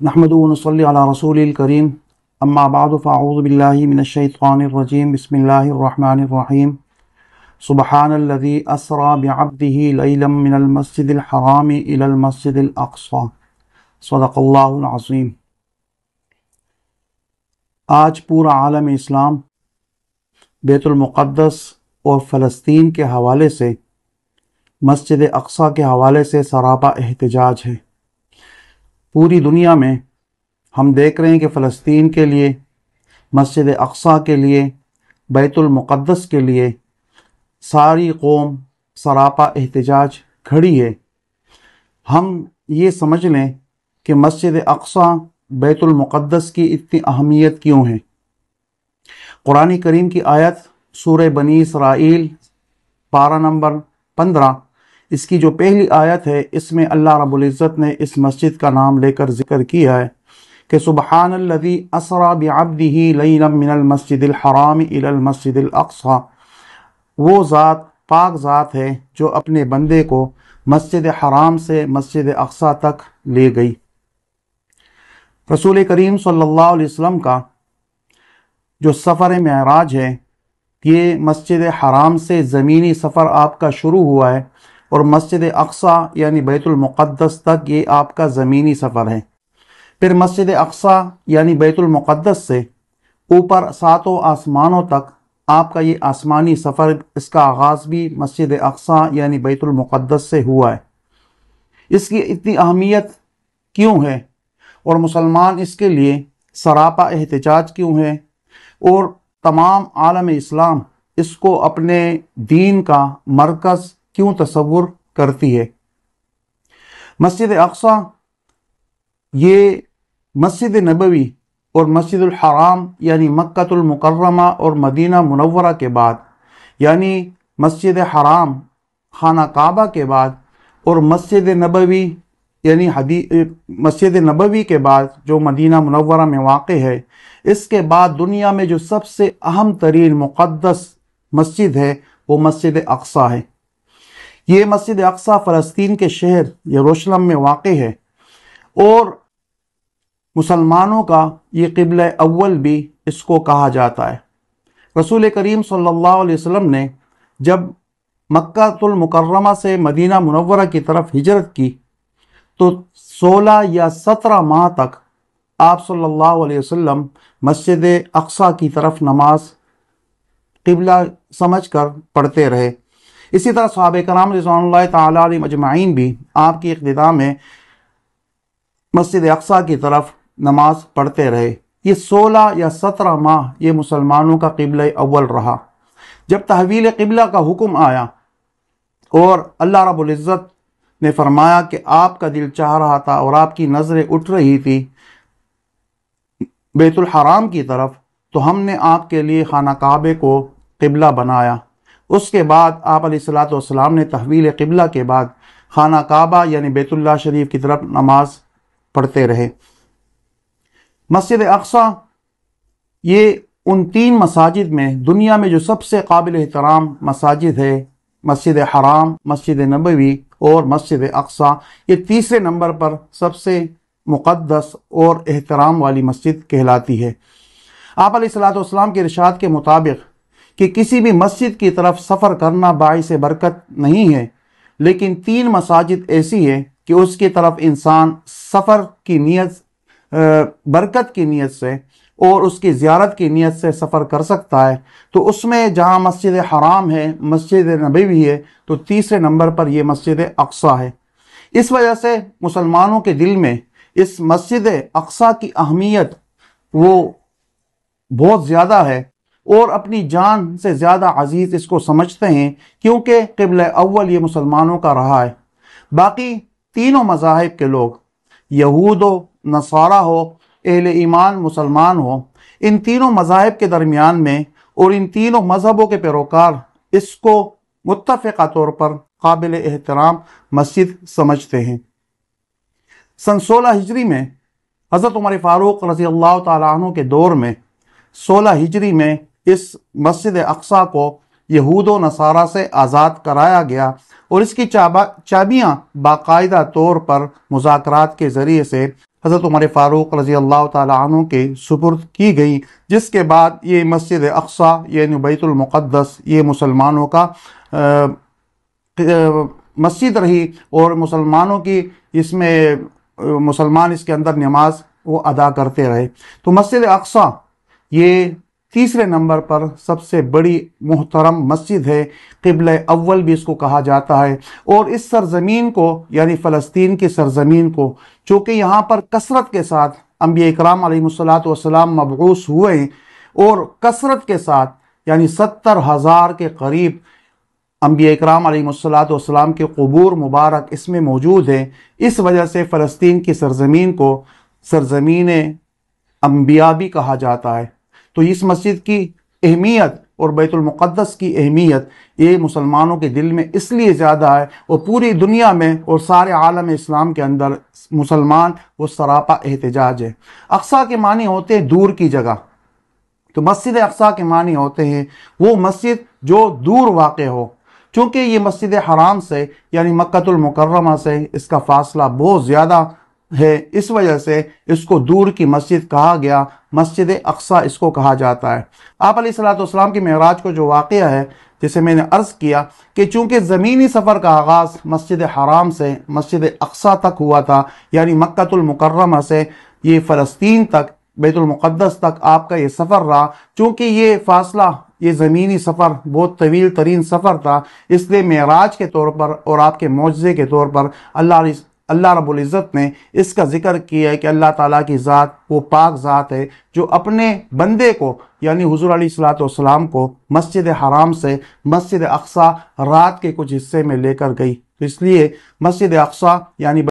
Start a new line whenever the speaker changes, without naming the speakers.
نحمد و نصلی علی رسول الکریم اما بعد فاعوذ باللہ من الشیطان الرجیم بسم اللہ الرحمن الرحیم سبحان الذی اسری بعبدہ لیلا من المسجد الحرام الی المسجد الاقصی صدق اللہ العظیم۔ آج پورا عالم اسلام بیت المقدس اور فلسطین کے حوالے سے مسجد اقصی کے حوالے سے سراپا احتجاج ہے۔ پوری دنیا میں ہم دیکھ رہے ہیں کہ فلسطین کے لیے، مسجد اقصی کے لیے، بیت المقدس کے لیے ساری قوم سراپا احتجاج کھڑی ہے۔ ہم یہ سمجھ لیں کہ مسجد اقصی بیت المقدس کی اتنی اہمیت کیوں ہے۔ قرآن کریم کی آیت سورہ بنی اسرائیل پارہ نمبر 15، اس کی جو پہلی آیت ہے، اس میں اللہ رب العزت نے اس مسجد کا نام لے کر ذکر کیا ہے کہ سبحان الذی اسری بعبدہ لیلا من المسجد الحرام الی المسجد الاقصی، وہ ذات پاک ذات ہے جو اپنے بندے کو مسجد حرام سے مسجد اقصی تک لے گئی۔ رسول کریم صلی اللہ علیہ وسلم کا جو سفر معراج ہے، یہ مسجد حرام سے زمینی سفر آپ کا شروع ہوا ہے، اور مسجد اقصی یعنی بیت المقدس تک یہ آپ کا زمینی سفر ہے۔ پھر مسجد اقصی یعنی بیت المقدس سے اوپر ساتوں آسمانوں تک آپ کا یہ آسمانی سفر، اس کا آغاز بھی مسجد اقصی یعنی بیت المقدس سے ہوا ہے۔ اس کی اتنی اہمیت کیوں ہے اور مسلمان اس کے لیے سراپا احتجاج کیوں ہے، اور تمام عالم اسلام اس کو اپنے دین کا مرکز کیوں تصور کرتی ہے۔ مسجد اقصی یہ مسجد نبوی اور مسجد الحرام یعنی مکہ المکرمہ اور مدینہ منورہ کے بعد، یعنی مسجد حرام خانہ کعبہ کے بعد اور مسجد نبوی یعنی مسجد نبوی کے بعد جو مدینہ منورہ میں واقع ہے، اس کے بعد دنیا میں جو سب سے اہم ترین مقدس مسجد ہے وہ مسجد اقصی ہے۔ یہ مسجد اقصی فلسطین کے شہر یروشلم میں واقع ہے، اور مسلمانوں کا یہ قبلہ اول بھی اس کو کہا جاتا ہے۔ رسول کریم صلی اللہ علیہ وسلم نے جب مکہ المکرمہ سے مدینہ منورہ کی طرف ہجرت کی تو 16 یا 17 ماہ تک آپ صلی اللہ علیہ وسلم مسجد اقصی کی طرف نماز قبلہ سمجھ کر پڑھتے رہے۔ اسی طرح صحابہ کرام رضوان اللہ تعالی علیہم اجمعین بھی آپ کی اقتداء میں مسجد اقصی کی طرف نماز پڑھتے رہے۔ یہ 16 یا 17 ماہ یہ مسلمانوں کا قبلہ اول رہا۔ جب تحویل قبلہ کا حکم آیا اور اللہ رب العزت نے فرمایا کہ آپ کا دل چاہ رہا تھا اور آپ کی نظریں اٹھ رہی تھی بیت الحرام کی طرف، تو ہم نے آپ کے لیے خانہ کعبے کو قبلہ بنایا۔ اس کے بعد آپ علیہ الصلوۃ والسلام نے تحویل قبلہ کے بعد خانہ کعبہ یعنی بیت اللہ شریف کی طرف نماز پڑھتے رہے۔ مسجد اقصی یہ ان 3 مساجد میں دنیا میں جو سب سے قابل احترام مساجد ہے، مسجد حرام، مسجد نبوی اور مسجد اقصی، یہ تیسرے نمبر پر سب سے مقدس اور احترام والی مسجد کہلاتی ہے۔ آپ علیہ الصلوۃ والسلام کے ارشاد کے مطابق کہ کسی بھی مسجد کی طرف سفر کرنا باعث برکت نہیں ہے، لیکن 3 مساجد ایسی ہیں کہ اس کی طرف انسان سفر کی نیت، برکت کی نیت سے اور اس کی زیارت کی نیت سے سفر کر سکتا ہے۔ تو اس میں جہاں مسجد حرام ہے، مسجد نبوی ہے، تو تیسرے نمبر پر یہ مسجد اقصی ہے۔ اس وجہ سے مسلمانوں کے دل میں اس مسجد اقصی کی اہمیت وہ بہت زیادہ ہے، اور اپنی جان سے زیادہ عزیز اس کو سمجھتے ہیں، کیونکہ قبلہ اول یہ مسلمانوں کا رہا ہے۔ باقی تینوں مذاہب کے لوگ، یہود ہو، نصارہ ہو، اہل ایمان مسلمان ہو، ان تینوں مذاہب کے درمیان میں اور ان تینوں مذہبوں کے پیروکار اس کو متفقہ طور پر قابل احترام مسجد سمجھتے ہیں۔ سن 16 ہجری میں حضرت عمر فاروق رضی اللہ تعالیٰ عنہ کے دور میں 16 ہجری میں اس مسجد اقصی کو یہود و نصارہ سے آزاد کرایا گیا، اور اس کی چابیاں باقاعدہ طور پر مذاکرات کے ذریعے سے حضرت عمر فاروق رضی اللہ تعالی عنہ کے سپرد کی گئی، جس کے بعد یہ مسجد اقصیٰ یعنی بیت المقدس یہ مسلمانوں کا مسجد رہی، اور مسلمانوں کی اس میں مسلمان اس کے اندر نماز وہ ادا کرتے رہے۔ تو مسجد اقصیٰ یہ تیسرے نمبر پر سب سے بڑی محترم مسجد ہے، قبلہ اول بھی اس کو کہا جاتا ہے، اور اس سرزمین کو یعنی فلسطین کی سرزمین کو، چونکہ یہاں پر کثرت کے ساتھ انبیاء اکرام علیہ الصلوۃ مبعوث ہوئے ہیں، اور کثرت کے ساتھ یعنی 70,000 کے قریب انبیاء اکرام علیہ الصلوۃ کے قبور مبارک اس میں موجود ہیں۔ اس وجہ سے فلسطین کی سرزمین کو سرزمین انبیاء بھی کہا جاتا ہے۔ تو اس مسجد کی اہمیت اور بیت المقدس کی اہمیت یہ مسلمانوں کے دل میں اس لیے زیادہ ہے، اور پوری دنیا میں اور سارے عالم اسلام کے اندر مسلمان وہ سراپا احتجاج ہے۔ اقصیٰ کے معنی ہوتے ہیں دور کی جگہ، تو مسجد اقصیٰ کے معنی ہوتے ہیں وہ مسجد جو دور واقع ہو، چونکہ یہ مسجد حرام سے یعنی مکہ المکرمہ سے اس کا فاصلہ بہت زیادہ ہے، اس وجہ سے اس کو دور کی مسجد کہا گیا، مسجد اقصیٰ اس کو کہا جاتا ہے۔ آپ علیہ السلام کی معراج کو جو واقعہ ہے، جسے میں نے عرض کیا کہ چونکہ زمینی سفر کا آغاز مسجد حرام سے مسجد اقصیٰ تک ہوا تھا، یعنی مکہ المکرمہ سے یہ فلسطین تک بیت المقدس تک آپ کا یہ سفر رہا، چونکہ یہ فاصلہ یہ زمینی سفر بہت طویل ترین سفر تھا، اس لیے معراج کے طور پر اور آپ کے معجزے کے طور پر اللہ رب العزت نے اس کا ذکر کیا ہے کہ اللہ تعالیٰ کی ذات وہ پاک ذات ہے جو اپنے بندے کو یعنی حضور علیہ السلام کو مسجد حرام سے مسجد اقصیٰ رات کے کچھ حصے میں لے کر گئی۔ تو اس لیے مسجد اقصیٰ یعنی